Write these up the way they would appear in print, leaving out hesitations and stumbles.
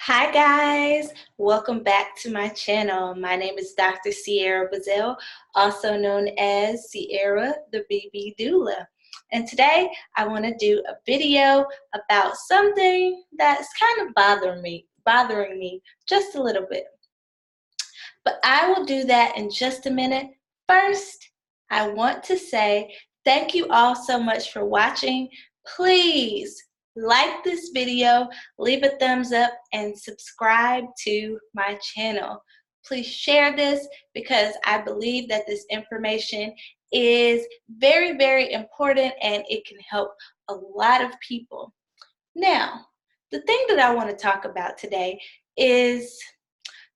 Hi guys, welcome back to my channel. My name is Dr. Sierra Bazell, also known as Sierra the BB Doula. And today I want to do a video about something that's kind of bothering me just a little bit. But I will do that in just a minute. First, I want to say thank you all so much for watching. Please like this video, leave a thumbs up, and subscribe to my channel. Please share this because I believe that this information is very, very important and it can help a lot of people. Now, the thing that I want to talk about today is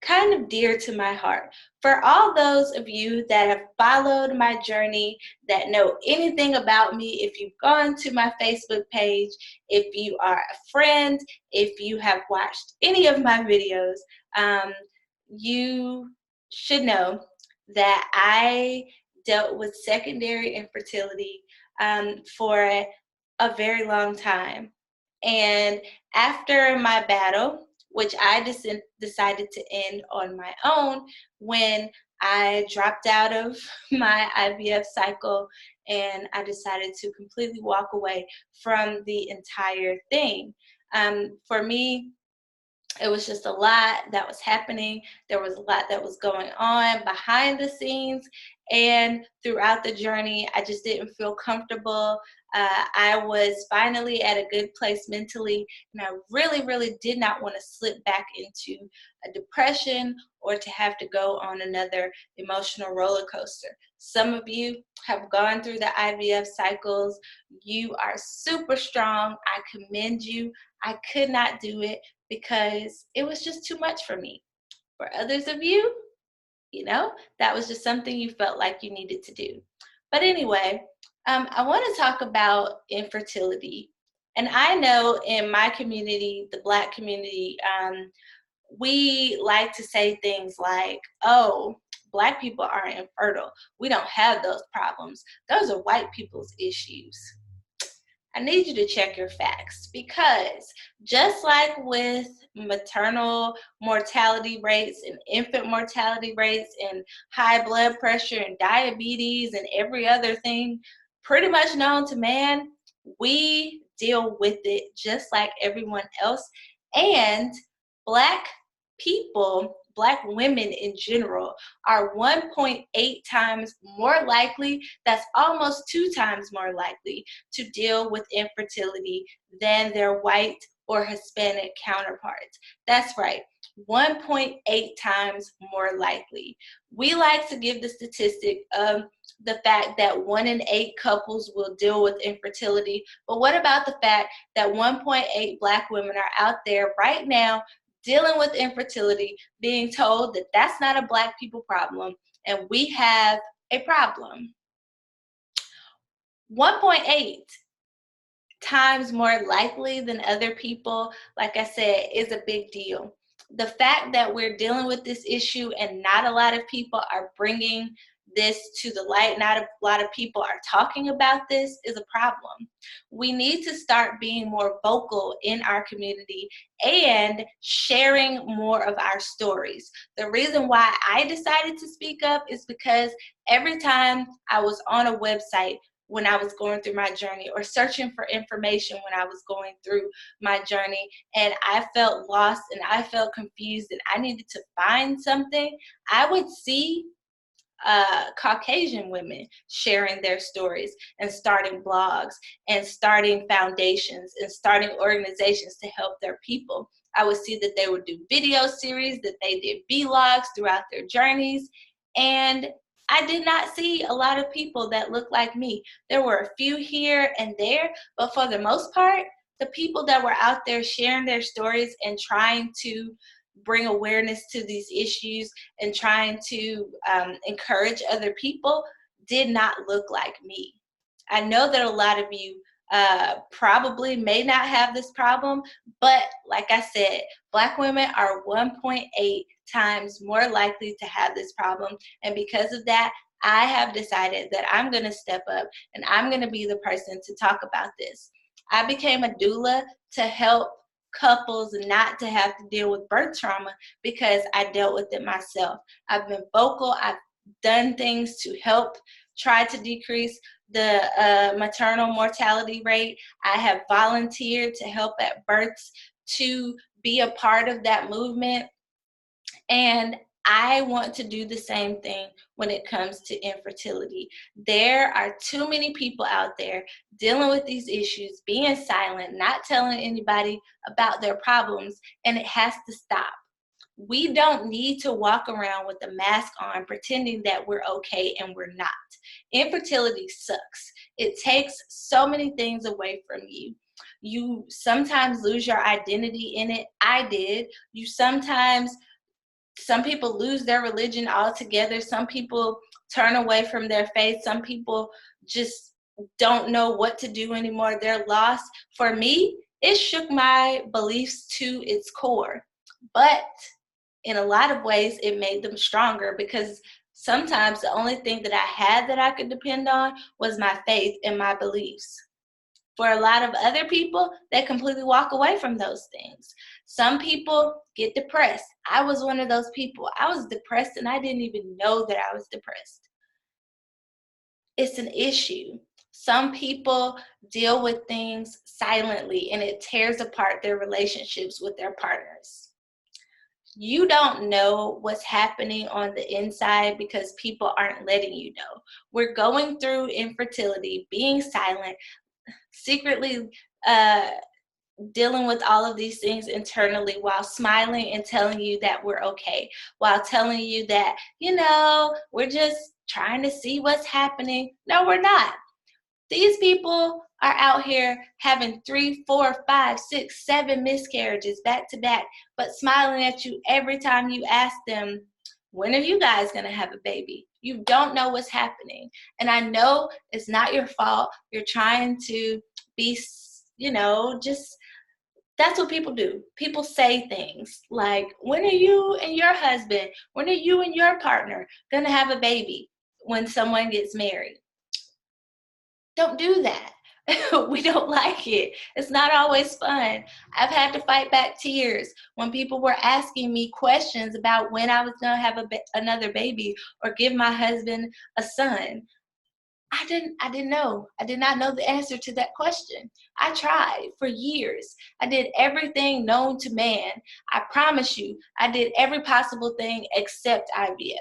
kind of dear to my heart. For all those of you that have followed my journey, that know anything about me, if you've gone to my Facebook page, if you are a friend, if you have watched any of my videos, you should know that I dealt with secondary infertility for a very long time. And after my battle, which I decided to end on my own when I dropped out of my IVF cycle and I decided to completely walk away from the entire thing. For me, it was just a lot that was happening. There was a lot that was going on behind the scenes. And throughout the journey, I just didn't feel comfortable. I was finally at a good place mentally, and I really, really did not want to slip back into a depression or to have to go on another emotional roller coaster. Some of you have gone through the IVF cycles. You are super strong. I commend you. I could not do it because it was just too much for me. For others of you, that was just something you felt like you needed to do. But anyway, I want to talk about infertility. And I know in my community, the Black community, we like to say things like, oh, Black people are infertile. We don't have those problems. Those are white people's issues. I need you to check your facts because just like with maternal mortality rates and infant mortality rates and high blood pressure and diabetes and every other thing pretty much known to man, we deal with it just like everyone else. And Black people, Black women in general, are 1.8 times more likely, that's almost 2 times more likely to deal with infertility than their white or Hispanic counterparts. That's right, 1.8 times more likely. We like to give the statistic of the fact that 1 in 8 couples will deal with infertility, but what about the fact that 1.8 Black women are out there right now dealing with infertility, being told that that's not a Black people problem and we have a problem? 1.8 times more likely than other people, like I said, is a big deal. The fact that we're dealing with this issue and not a lot of people are bringing this to the light, not a lot of people are talking about this, is a problem. We need to start being more vocal in our community and sharing more of our stories. The reason why I decided to speak up is because every time I was on a website when I was going through my journey or searching for information when I was going through my journey and I felt lost and I felt confused and I needed to find something, I would see Caucasian women sharing their stories and starting blogs and starting foundations and starting organizations to help their people. I would see that they would do video series, that they did vlogs throughout their journeys, and I did not see a lot of people that looked like me. There were a few here and there, but for the most part, the people that were out there sharing their stories and trying to bring awareness to these issues and trying to encourage other people did not look like me. I know that a lot of you probably may not have this problem, but like I said, Black women are 1.8 times more likely to have this problem. And because of that, I have decided that I'm going to step up and I'm going to be the person to talk about this. I became a doula to help couples not to have to deal with birth trauma because I dealt with it myself. I've been vocal. I've done things to help try to decrease the maternal mortality rate. I have volunteered to help at births to be a part of that movement. And I want to do the same thing when it comes to infertility. There are too many people out there dealing with these issues, being silent, not telling anybody about their problems, and it has to stop. We don't need to walk around with a mask on pretending that we're okay and we're not. Infertility sucks. It takes so many things away from you. You sometimes lose your identity in it. I did. Some people lose their religion altogether. Some people turn away from their faith. Some people just don't know what to do anymore. They're lost. For me, it shook my beliefs to its core. But in a lot of ways, it made them stronger because sometimes the only thing that I had that I could depend on was my faith and my beliefs. For a lot of other people, they completely walk away from those things. Some people get depressed. I was one of those people. I was depressed and I didn't even know that I was depressed. It's an issue. Some people deal with things silently and it tears apart their relationships with their partners. You don't know what's happening on the inside because people aren't letting you know. We're going through infertility, being silent, secretly dealing with all of these things internally while smiling and telling you that we're okay, while telling you that, we're just trying to see what's happening. No, we're not. These people are out here having 3, 4, 5, 6, 7 miscarriages back to back, but smiling at you every time you ask them, when are you guys going to have a baby? You don't know what's happening. And I know it's not your fault. You're trying to be, just that's what people do. People say things like, when are you and your husband, when are you and your partner going to have a baby when someone gets married? Don't do that. We don't like it. It's not always fun. I've had to fight back tears when people were asking me questions about when I was going to have another baby or give my husband a son. I didn't know. I did not know the answer to that question. I tried for years. I did everything known to man. I promise you, I did every possible thing except IVF.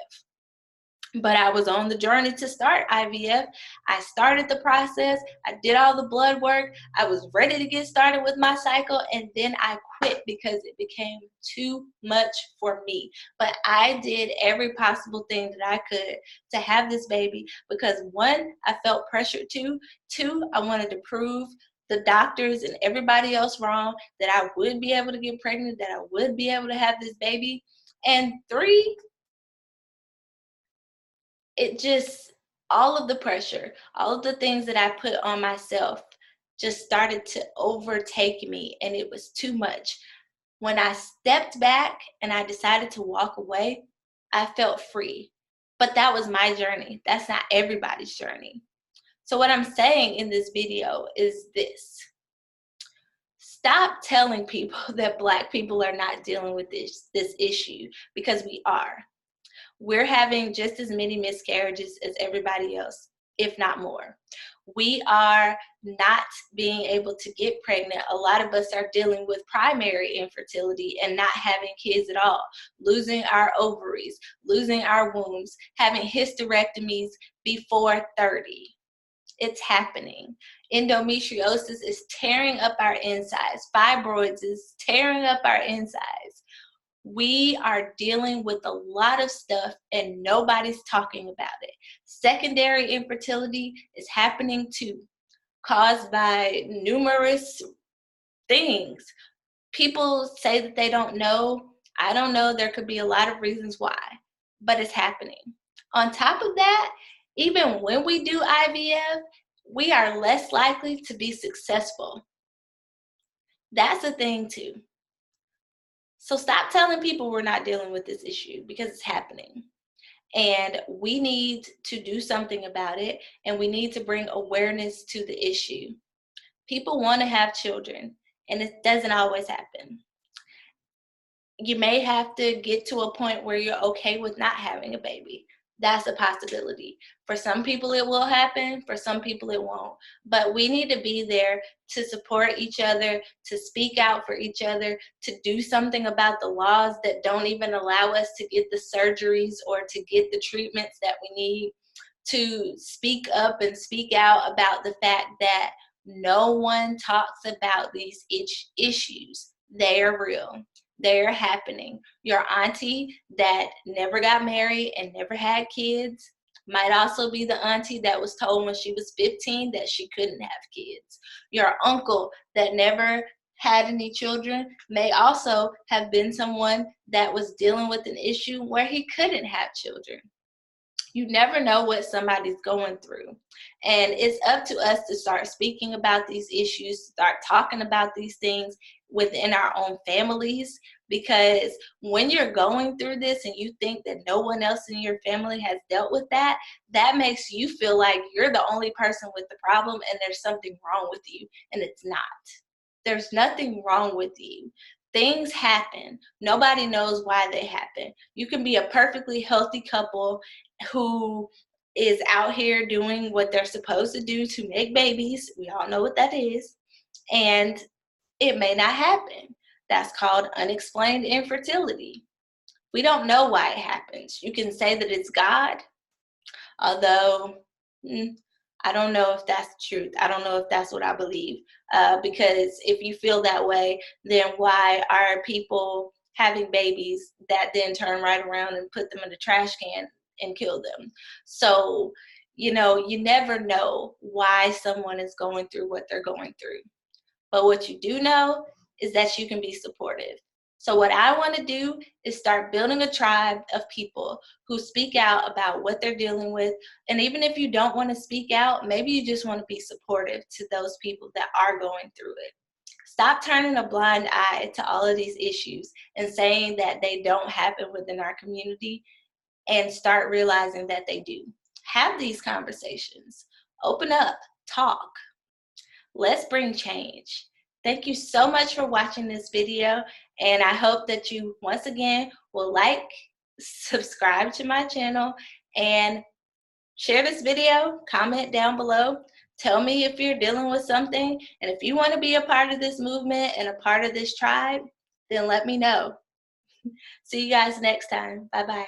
But I was on the journey to start IVF. I started the process. I did all the blood work. I was ready to get started with my cycle. And then I quit because it became too much for me. But I did every possible thing that I could to have this baby because 1, I felt pressured to. 2, I wanted to prove the doctors and everybody else wrong that I would be able to get pregnant, that I would be able to have this baby. And 3, all of the pressure, all of the things that I put on myself just started to overtake me, and it was too much. When I stepped back and I decided to walk away, I felt free. But that was my journey. That's not everybody's journey. So what I'm saying in this video is this. Stop telling people that Black people are not dealing with this issue, because we are. We're having just as many miscarriages as everybody else, if not more. We are not being able to get pregnant. A lot of us are dealing with primary infertility and not having kids at all, losing our ovaries, losing our wombs, having hysterectomies before 30. It's happening. Endometriosis is tearing up our insides. Fibroids is tearing up our insides. We are dealing with a lot of stuff and nobody's talking about it. Secondary infertility is happening too, caused by numerous things. People say that they don't know. I don't know. There could be a lot of reasons why, but it's happening. On top of that, even when we do IVF, we are less likely to be successful. That's a thing too. So stop telling people we're not dealing with this issue, because it's happening. And we need to do something about it, and we need to bring awareness to the issue. People want to have children. and it doesn't always happen. You may have to get to a point where you're okay with not having a baby. That's a possibility. For some people, it will happen. For some people, it won't. But we need to be there to support each other, to speak out for each other, to do something about the laws that don't even allow us to get the surgeries or to get the treatments that we need, to speak up and speak out about the fact that no one talks about these issues. They are real. They are happening. Your auntie that never got married and never had kids might also be the auntie that was told when she was 15 that she couldn't have kids. Your uncle that never had any children may also have been someone that was dealing with an issue where he couldn't have children. You never know what somebody's going through. And it's up to us to start speaking about these issues, start talking about these things within our own families. Because when you're going through this and you think that no one else in your family has dealt with that, that makes you feel like you're the only person with the problem and there's something wrong with you. And it's not. There's nothing wrong with you. Things happen. Nobody knows why they happen. You can be a perfectly healthy couple who is out here doing what they're supposed to do to make babies. We all know what that is. And it may not happen. That's called unexplained infertility. We don't know why it happens. You can say that it's God, although I don't know if that's the truth. I don't know if that's what I believe. Because if you feel that way, then why are people having babies that then turn right around and put them in the trash can and kill them? So, you never know why someone is going through what they're going through. But what you do know is that you can be supportive. So what I want to do is start building a tribe of people who speak out about what they're dealing with. And even if you don't want to speak out, maybe you just want to be supportive to those people that are going through it. Stop turning a blind eye to all of these issues and saying that they don't happen within our community, and start realizing that they do. Have these conversations. Open up, talk. Let's bring change. Thank you so much for watching this video, and I hope that you once again will like, subscribe to my channel, and share this video, comment down below. Tell me if you're dealing with something, and if you want to be a part of this movement and a part of this tribe, then let me know. See you guys next time. Bye-bye.